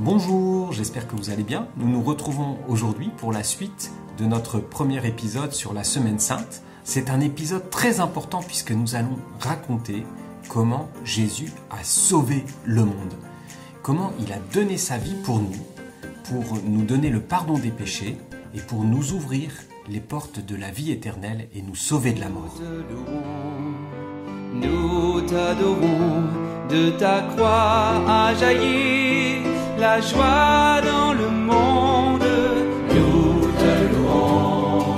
Bonjour, j'espère que vous allez bien. Nous nous retrouvons aujourd'hui pour la suite de notre premier épisode sur la Semaine Sainte. C'est un épisode très important puisque nous allons raconter comment Jésus a sauvé le monde. Comment il a donné sa vie pour nous donner le pardon des péchés et pour nous ouvrir les portes de la vie éternelle et nous sauver de la mort. Nous t'adorons, de ta croix a jailli la joie dans le monde. Nous te louons,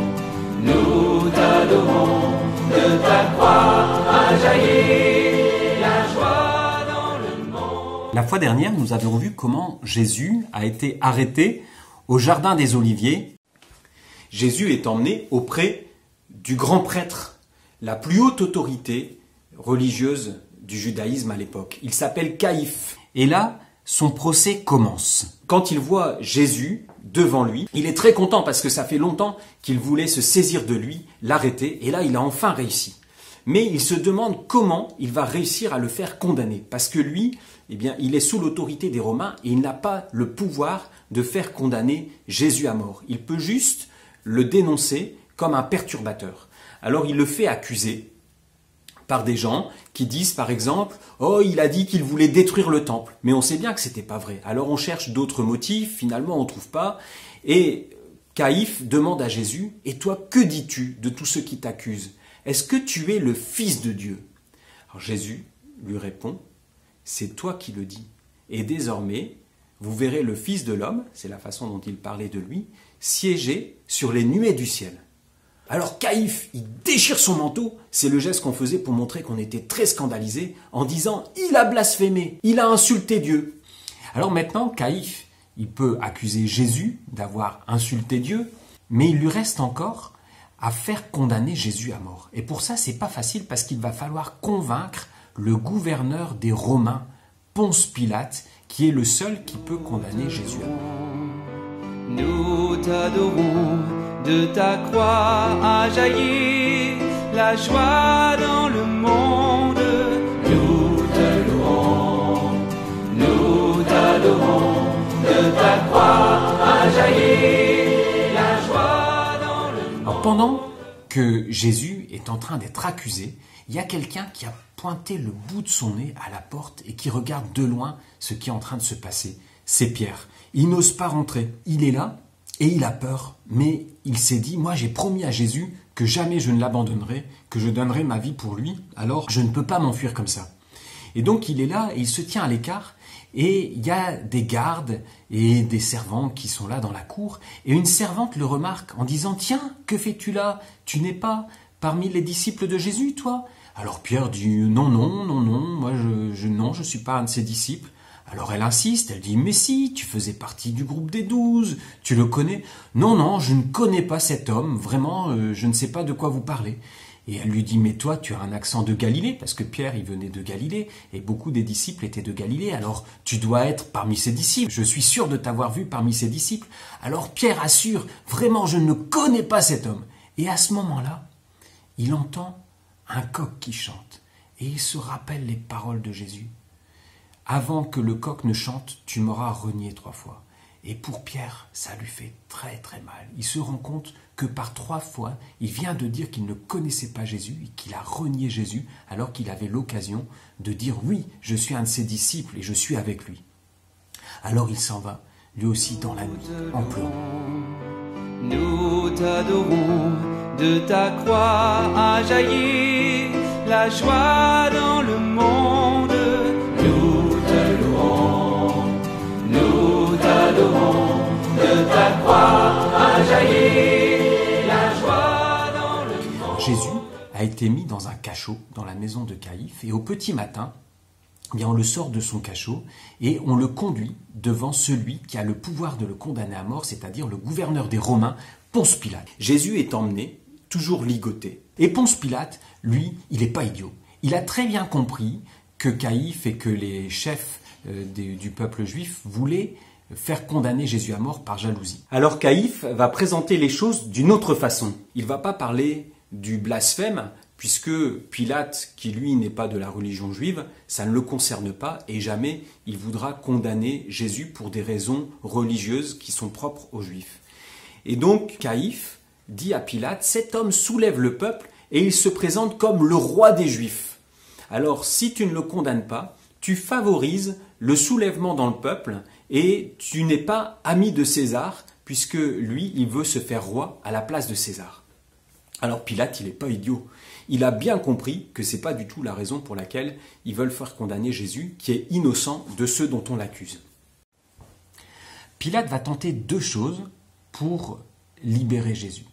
nous t'adorons, de ta croix a jailli la joie dans le monde. La fois dernière, nous avions vu comment Jésus a été arrêté au jardin des Oliviers. Jésus est emmené auprès du grand prêtre, la plus haute autorité religieuse du judaïsme à l'époque. Il s'appelle Caïphe. Et là, son procès commence. Quand il voit Jésus devant lui, il est très content parce que ça fait longtemps qu'il voulait se saisir de lui, l'arrêter, et là il a enfin réussi. Mais il se demande comment il va réussir à le faire condamner, parce que lui, il est sous l'autorité des Romains et il n'a pas le pouvoir de faire condamner Jésus à mort. Il peut juste le dénoncer comme un perturbateur. Alors il le fait accuser par des gens qui disent par exemple « Oh, il a dit qu'il voulait détruire le temple ». Mais on sait bien que c'était pas vrai. Alors on cherche d'autres motifs, finalement on ne trouve pas. Et Caïphe demande à Jésus « Et toi, que dis-tu de tous ceux qui t'accusent? Est-ce que tu es le Fils de Dieu ?» Alors Jésus lui répond « C'est toi qui le dis. Et désormais, vous verrez le Fils de l'homme, c'est la façon dont il parlait de lui, siéger sur les nuées du ciel. » Alors Caïphe, il déchire son manteau, c'est le geste qu'on faisait pour montrer qu'on était très scandalisé, en disant « Il a blasphémé, il a insulté Dieu ». Alors maintenant, Caïphe, il peut accuser Jésus d'avoir insulté Dieu, mais il lui reste encore à faire condamner Jésus à mort. Et pour ça, c'est pas facile parce qu'il va falloir convaincre le gouverneur des Romains, Ponce Pilate, qui est le seul qui peut condamner Jésus à mort. Nous t'adorons, de ta croix a jailli la joie dans le monde. Nous te louons, nous t'adorons, de ta croix a jailli la joie dans le monde. Alors, pendant que Jésus est en train d'être accusé, il y a quelqu'un qui a pointé le bout de son nez à la porte et qui regarde de loin ce qui est en train de se passer. C'est Pierre. Il n'ose pas rentrer. Il est là et il a peur, mais il s'est dit, moi j'ai promis à Jésus que jamais je ne l'abandonnerai, que je donnerai ma vie pour lui, alors je ne peux pas m'enfuir comme ça. Et donc il est là et il se tient à l'écart et il y a des gardes et des servantes qui sont là dans la cour et une servante le remarque en disant, tiens, que fais-tu là? Tu n'es pas parmi les disciples de Jésus, toi? Alors Pierre dit, non, moi je suis pas un de ses disciples. Alors elle insiste, elle dit « Mais si, tu faisais partie du groupe des 12, tu le connais ?»« Non, je ne connais pas cet homme, vraiment, je ne sais pas de quoi vous parlez. » Et elle lui dit « Mais toi, tu as un accent de Galilée, parce que Pierre, il venait de Galilée, et beaucoup des disciples étaient de Galilée, alors tu dois être parmi ses disciples, je suis sûr de t'avoir vu parmi ses disciples. » Alors Pierre assure « Vraiment, je ne connais pas cet homme. » Et à ce moment-là, il entend un coq qui chante, et il se rappelle les paroles de Jésus. Avant que le coq ne chante, tu m'auras renié 3 fois. Et pour Pierre, ça lui fait très très mal. Il se rend compte que par 3 fois, il vient de dire qu'il ne connaissait pas Jésus et qu'il a renié Jésus alors qu'il avait l'occasion de dire oui, je suis un de ses disciples et je suis avec lui. Alors il s'en va, lui aussi dans la nuit, en pleurant. Nous t'adorons, de ta croix a jailli la joie dans le monde. Nous t'adorons, de ta croix a jailli la joie dans le monde. Jésus a été mis dans un cachot dans la maison de Caïphe et au petit matin, on le sort de son cachot et on le conduit devant celui qui a le pouvoir de le condamner à mort, c'est-à-dire le gouverneur des Romains, Ponce Pilate. Jésus est emmené, toujours ligoté. Et Ponce Pilate, lui, il n'est pas idiot. Il a très bien compris que Caïphe et que les chefs du peuple juif voulaient faire condamner Jésus à mort par jalousie. Alors Caïphe va présenter les choses d'une autre façon. Il ne va pas parler du blasphème puisque Pilate, qui lui n'est pas de la religion juive, ça ne le concerne pas et jamais il voudra condamner Jésus pour des raisons religieuses qui sont propres aux Juifs. Et donc Caïphe dit à Pilate, cet homme soulève le peuple et il se présente comme le roi des Juifs. Alors si tu ne le condamnes pas, tu favorises le soulèvement dans le peuple et tu n'es pas ami de César, puisque lui, il veut se faire roi à la place de César. Alors Pilate, il n'est pas idiot. Il a bien compris que ce n'est pas du tout la raison pour laquelle ils veulent faire condamner Jésus, qui est innocent de ceux dont on l'accuse. Pilate va tenter deux choses pour libérer Jésus.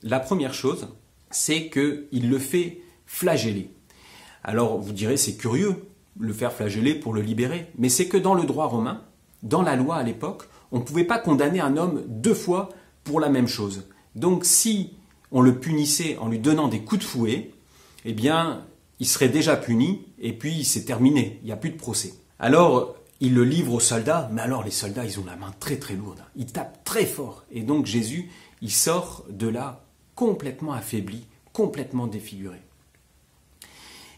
La première chose, c'est qu'il le fait flageller. Alors vous direz, c'est curieux, le faire flageller pour le libérer, mais c'est que dans le droit romain, dans la loi à l'époque, on ne pouvait pas condamner un homme deux fois pour la même chose. Donc si on le punissait en lui donnant des coups de fouet, eh bien, il serait déjà puni et puis c'est terminé, il n'y a plus de procès. Alors, il le livre aux soldats, mais alors les soldats, ils ont la main très très lourde, ils tapent très fort. Et donc Jésus, il sort de là complètement affaibli, complètement défiguré.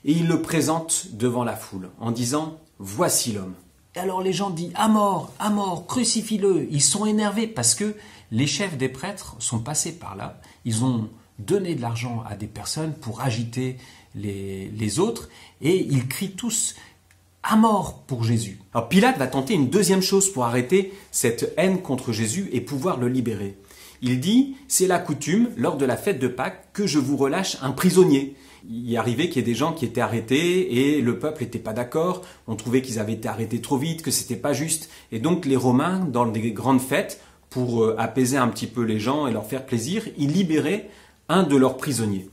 Et il le présente devant la foule en disant « Voici l'homme ». Et alors les gens disent « À mort, crucifie-le ». Ils sont énervés parce que les chefs des prêtres sont passés par là. Ils ont donné de l'argent à des personnes pour agiter les autres et ils crient tous « À mort pour Jésus ». Alors Pilate va tenter une deuxième chose pour arrêter cette haine contre Jésus et pouvoir le libérer. Il dit « C'est la coutume, lors de la fête de Pâques, que je vous relâche un prisonnier ». Il est arrivé qu'il y ait des gens qui étaient arrêtés et le peuple n'était pas d'accord. On trouvait qu'ils avaient été arrêtés trop vite, que c'était pas juste. Et donc les Romains, dans des grandes fêtes, pour apaiser un petit peu les gens et leur faire plaisir, ils libéraient un de leurs prisonniers.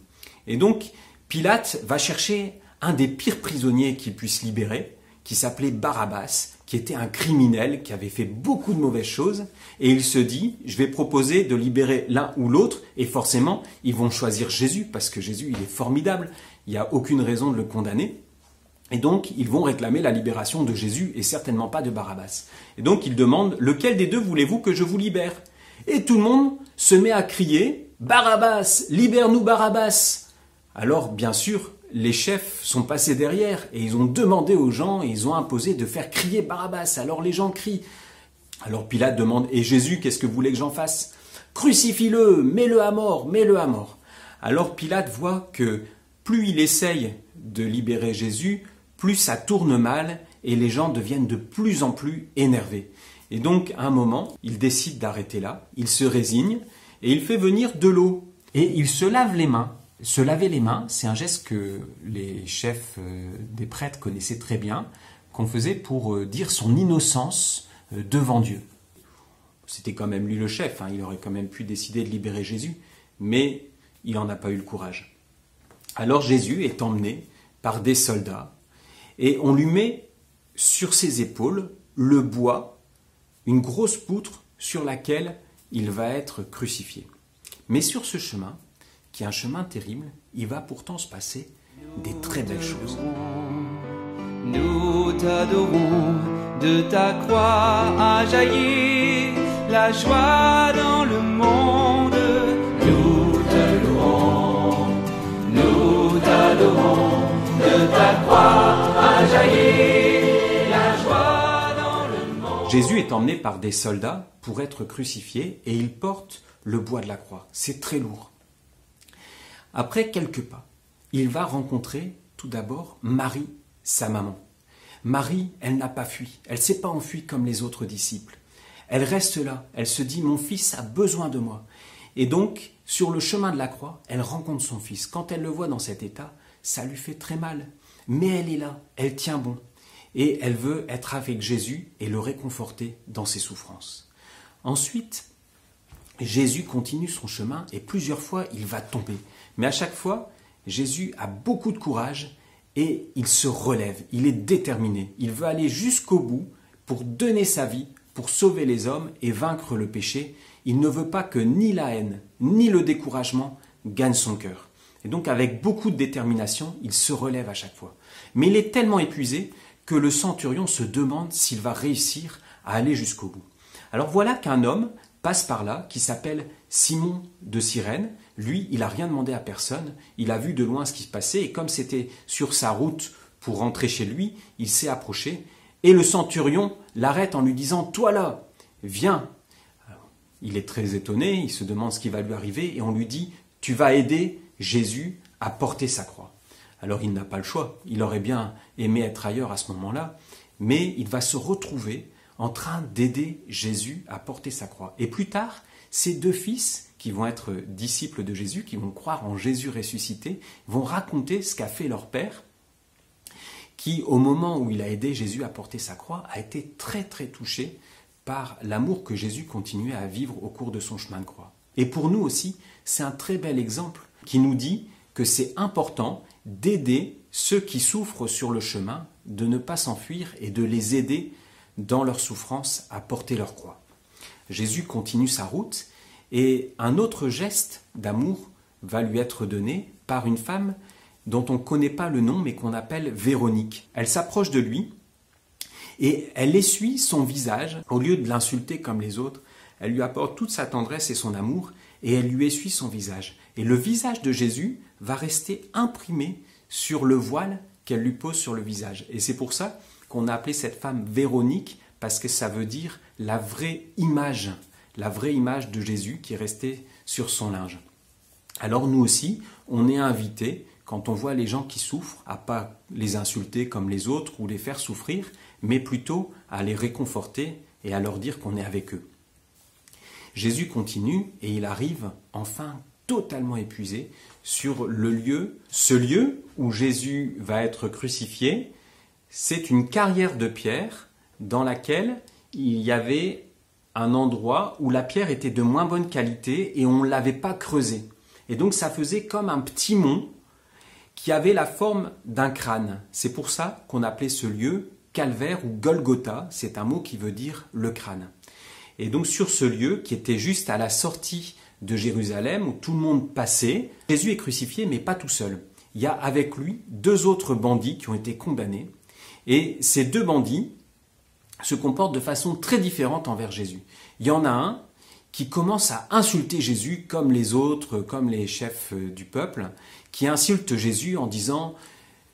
Et donc Pilate va chercher un des pires prisonniers qu'il puisse libérer, qui s'appelait Barabbas, qui était un criminel, qui avait fait beaucoup de mauvaises choses, et il se dit, je vais proposer de libérer l'un ou l'autre, et forcément, ils vont choisir Jésus, parce que Jésus, il est formidable, il n'y a aucune raison de le condamner, et donc, ils vont réclamer la libération de Jésus, et certainement pas de Barabbas. Et donc, ils demandent, lequel des deux voulez-vous que je vous libère? Et tout le monde se met à crier, Barabbas, libère-nous Barabbas! Alors, bien sûr, les chefs sont passés derrière et ils ont demandé aux gens et ils ont imposé de faire crier Barabbas. Alors les gens crient. Alors Pilate demande, et Jésus, qu'est-ce que vous voulez que j'en fasse? Crucifie-le, mets-le à mort, mets-le à mort. Alors Pilate voit que plus il essaye de libérer Jésus, plus ça tourne mal et les gens deviennent de plus en plus énervés. Et donc à un moment, il décide d'arrêter là, il se résigne et il fait venir de l'eau. Et il se lave les mains. Se laver les mains, c'est un geste que les chefs des prêtres connaissaient très bien, qu'on faisait pour dire son innocence devant Dieu. C'était quand même lui le chef, il aurait quand même pu décider de libérer Jésus, mais il n'en a pas eu le courage. Alors Jésus est emmené par des soldats et on lui met sur ses épaules le bois, une grosse poutre sur laquelle il va être crucifié. Mais sur ce chemin, qui est un chemin terrible, il va pourtant se passer des très belles choses. Nous t'adorons, de ta croix a jailli la joie dans le monde. Nous te louons, nous t'adorons, de ta croix a jailli la joie dans le monde. Jésus est emmené par des soldats pour être crucifié et il porte le bois de la croix. C'est très lourd. Après quelques pas, il va rencontrer tout d'abord Marie, sa maman. Marie, elle n'a pas fui, elle ne s'est pas enfuie comme les autres disciples. Elle reste là, elle se dit « mon fils a besoin de moi ». Et donc, sur le chemin de la croix, elle rencontre son fils. Quand elle le voit dans cet état, ça lui fait très mal. Mais elle est là, elle tient bon. Et elle veut être avec Jésus et le réconforter dans ses souffrances. Ensuite, Jésus continue son chemin et plusieurs fois, il va tomber. Mais à chaque fois, Jésus a beaucoup de courage et il se relève, il est déterminé. Il veut aller jusqu'au bout pour donner sa vie, pour sauver les hommes et vaincre le péché. Il ne veut pas que ni la haine, ni le découragement gagnent son cœur. Et donc avec beaucoup de détermination, il se relève à chaque fois. Mais il est tellement épuisé que le centurion se demande s'il va réussir à aller jusqu'au bout. Alors voilà qu'un homme passe par là, qui s'appelle Simon de Cyrène, lui, il n'a rien demandé à personne, il a vu de loin ce qui se passait, et comme c'était sur sa route pour rentrer chez lui, il s'est approché, et le centurion l'arrête en lui disant « Toi là, viens !» Il est très étonné, il se demande ce qui va lui arriver, et on lui dit « Tu vas aider Jésus à porter sa croix ». Alors il n'a pas le choix, il aurait bien aimé être ailleurs à ce moment-là, mais il va se retrouver en train d'aider Jésus à porter sa croix. Et plus tard, ses deux fils, qui vont être disciples de Jésus, qui vont croire en Jésus ressuscité, vont raconter ce qu'a fait leur père, qui, au moment où il a aidé Jésus à porter sa croix, a été très très touché par l'amour que Jésus continuait à vivre au cours de son chemin de croix. Et pour nous aussi, c'est un très bel exemple qui nous dit que c'est important d'aider ceux qui souffrent sur le chemin, de ne pas s'enfuir et de les aider dans leur souffrance à porter leur croix. Jésus continue sa route et un autre geste d'amour va lui être donné par une femme dont on ne connaît pas le nom mais qu'on appelle Véronique. Elle s'approche de lui et elle essuie son visage. Au lieu de l'insulter comme les autres, elle lui apporte toute sa tendresse et son amour et elle lui essuie son visage. Et le visage de Jésus va rester imprimé sur le voile qu'elle lui pose sur le visage. Et c'est pour ça qu'on a appelé cette femme Véronique, parce que ça veut dire la vraie image de Jésus qui est restée sur son linge. Alors nous aussi, on est invités, quand on voit les gens qui souffrent, à pas les insulter comme les autres ou les faire souffrir, mais plutôt à les réconforter et à leur dire qu'on est avec eux. Jésus continue et il arrive enfin totalement épuisé sur le lieu. Ce lieu où Jésus va être crucifié, c'est une carrière de pierre dans laquelle il y avait un endroit où la pierre était de moins bonne qualité et on ne l'avait pas creusée. Et donc ça faisait comme un petit mont qui avait la forme d'un crâne. C'est pour ça qu'on appelait ce lieu Calvaire ou Golgotha, c'est un mot qui veut dire le crâne. Et donc sur ce lieu qui était juste à la sortie de Jérusalem où tout le monde passait, Jésus est crucifié mais pas tout seul. Il y a avec lui deux autres bandits qui ont été condamnés et ces deux bandits se comportent de façon très différente envers Jésus. Il y en a un qui commence à insulter Jésus comme les autres, comme les chefs du peuple, qui insulte Jésus en disant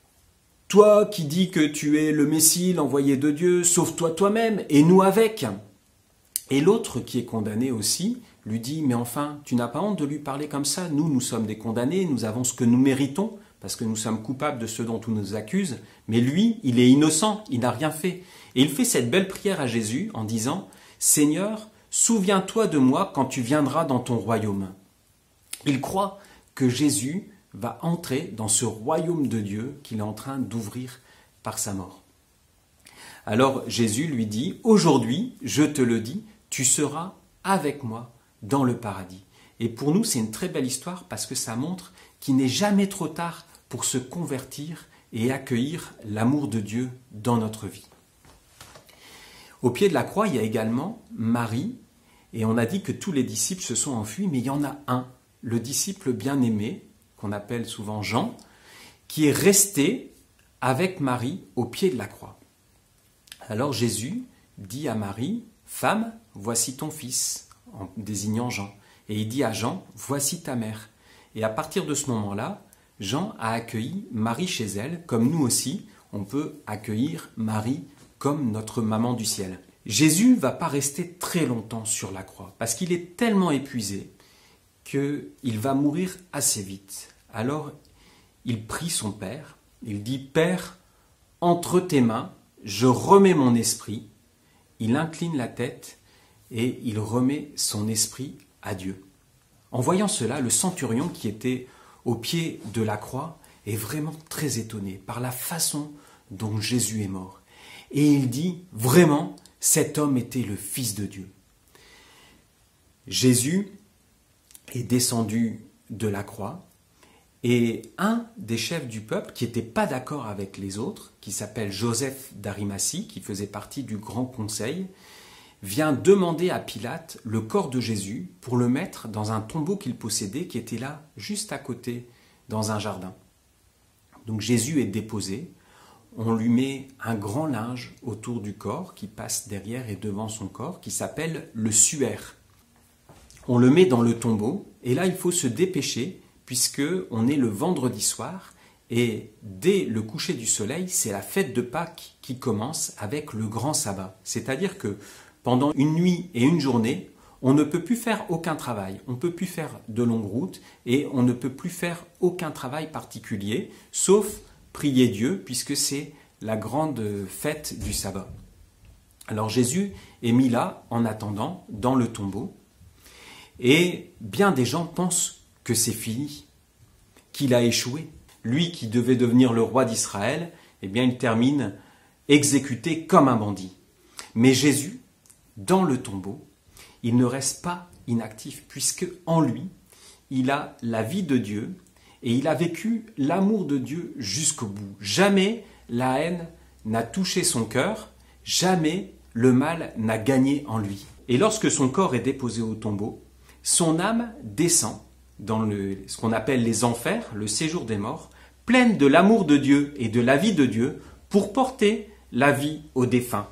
« Toi qui dis que tu es le Messie, l'envoyé de Dieu, sauve-toi toi-même et nous avec !» Et l'autre qui est condamné aussi lui dit « Mais enfin, tu n'as pas honte de lui parler comme ça? Nous sommes des condamnés, nous avons ce que nous méritons, parce que nous sommes coupables de ce dont on nous accuse, mais lui, il est innocent, il n'a rien fait. » Et il fait cette belle prière à Jésus en disant « Seigneur, souviens-toi de moi quand tu viendras dans ton royaume. » Il croit que Jésus va entrer dans ce royaume de Dieu qu'il est en train d'ouvrir par sa mort. Alors Jésus lui dit « Aujourd'hui, je te le dis, tu seras avec moi dans le paradis. » Et pour nous, c'est une très belle histoire parce que ça montre qu'il n'est jamais trop tard pour se convertir et accueillir l'amour de Dieu dans notre vie. Au pied de la croix, il y a également Marie, et on a dit que tous les disciples se sont enfuis, mais il y en a un, le disciple bien-aimé, qu'on appelle souvent Jean, qui est resté avec Marie au pied de la croix. Alors Jésus dit à Marie, « Femme, voici ton fils », en désignant Jean. Et il dit à Jean, « Voici ta mère ». Et à partir de ce moment-là, Jean a accueilli Marie chez elle, comme nous aussi, on peut accueillir Marie comme notre maman du ciel. Jésus ne va pas rester très longtemps sur la croix, parce qu'il est tellement épuisé qu'il va mourir assez vite. Alors, il prie son Père, il dit « Père, entre tes mains, je remets mon esprit ». Il incline la tête et il remet son esprit à Dieu. En voyant cela, le centurion qui était au pied de la croix est vraiment très étonné par la façon dont Jésus est mort. Et il dit, vraiment, cet homme était le Fils de Dieu. Jésus est descendu de la croix et un des chefs du peuple qui n'était pas d'accord avec les autres, qui s'appelle Joseph d'Arimathie, qui faisait partie du grand conseil, vient demander à Pilate le corps de Jésus pour le mettre dans un tombeau qu'il possédait qui était là, juste à côté, dans un jardin. Donc Jésus est déposé, on lui met un grand linge autour du corps qui passe derrière et devant son corps, qui s'appelle le suaire. on le met dans le tombeau, et là il faut se dépêcher, puisque on est le vendredi soir, et dès le coucher du soleil, c'est la fête de Pâques qui commence avec le grand sabbat. C'est-à-dire que pendant une nuit et une journée, on ne peut plus faire aucun travail, on ne peut plus faire de longues routes, et on ne peut plus faire aucun travail particulier, sauf prier Dieu, puisque c'est la grande fête du sabbat. Alors Jésus est mis là, en attendant, dans le tombeau, et bien des gens pensent que c'est fini, qu'il a échoué. Lui qui devait devenir le roi d'Israël, eh bien il termine exécuté comme un bandit. Mais Jésus, dans le tombeau, il ne reste pas inactif, puisque en lui, il a la vie de Dieu, et il a vécu l'amour de Dieu jusqu'au bout. Jamais la haine n'a touché son cœur, jamais le mal n'a gagné en lui. Et lorsque son corps est déposé au tombeau, son âme descend dans ce qu'on appelle les enfers, le séjour des morts, pleine de l'amour de Dieu et de la vie de Dieu pour porter la vie aux défunts.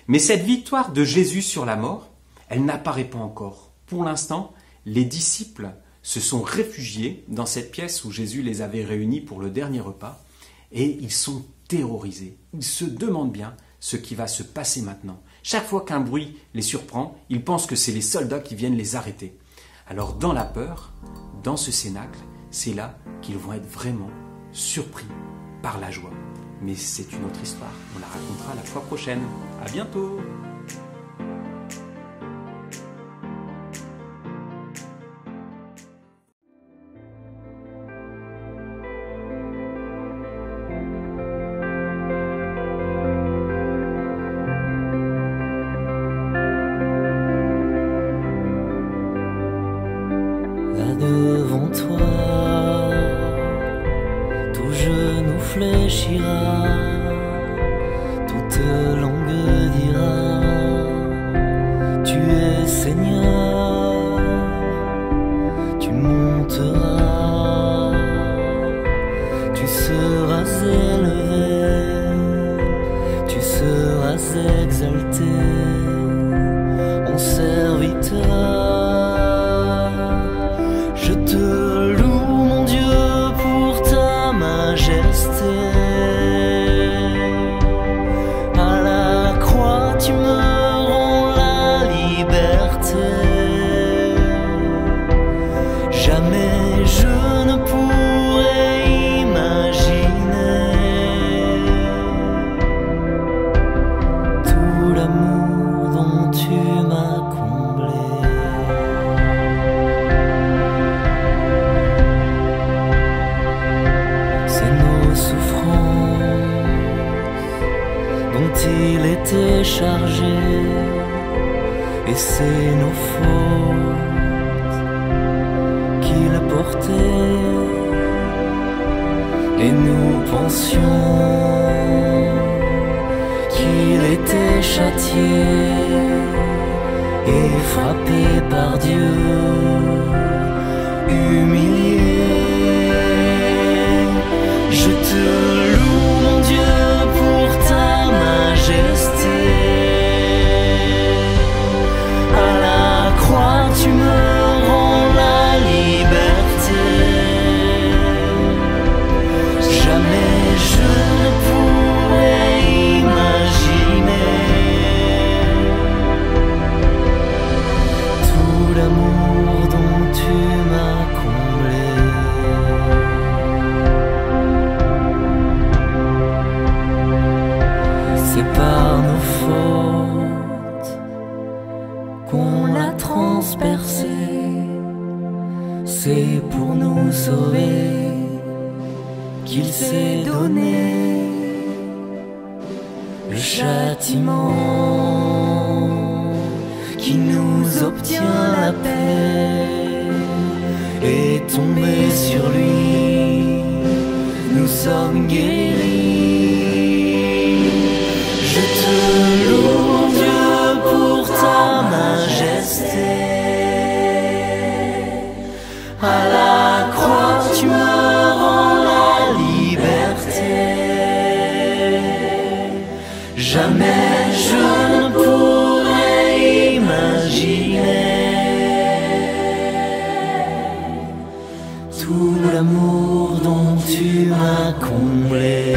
Mais cette victoire de Jésus sur la mort, elle n'apparaît pas encore. Pour l'instant, les disciples se sont réfugiés dans cette pièce où Jésus les avait réunis pour le dernier repas et ils sont terrorisés. Ils se demandent bien ce qui va se passer maintenant. Chaque fois qu'un bruit les surprend, ils pensent que c'est les soldats qui viennent les arrêter. Alors dans la peur, dans ce cénacle, c'est là qu'ils vont être vraiment surpris par la joie. Mais c'est une autre histoire, on la racontera la fois prochaine. À bientôt! Devant toi, tout genou fléchira, toute langue dira, tu es Seigneur, tu monteras, tu seras élevé, tu seras exalté, mon serviteur. Je te loue, mon Dieu, pour ta majesté. À la croix, tu me rends la liberté. Jamais je ne pourrais imaginer tout l'amour dont tu m'as comblé. Il était chargé, et c'est nos fautes qu'il a portées, et nous pensions qu'il était châtié et frappé par Dieu, humilié. Je te loue, mon Dieu, pour ta majesté. À la croix, tu me rends la liberté. Jamais je ne pourrais imaginer tout l'amour dont tu m'as comblé. C'est par nos fautes qu'on l'a transpercé, c'est pour nous sauver qu'il s'est donné. Le châtiment qui nous obtient la paix est tombé sur lui, nous sommes guéris. Je te loue, mon Dieu, pour ta majesté. À la croix, tu me rends la liberté. Jamais je ne pourrais imaginer l'amour dont tu m'as comblé.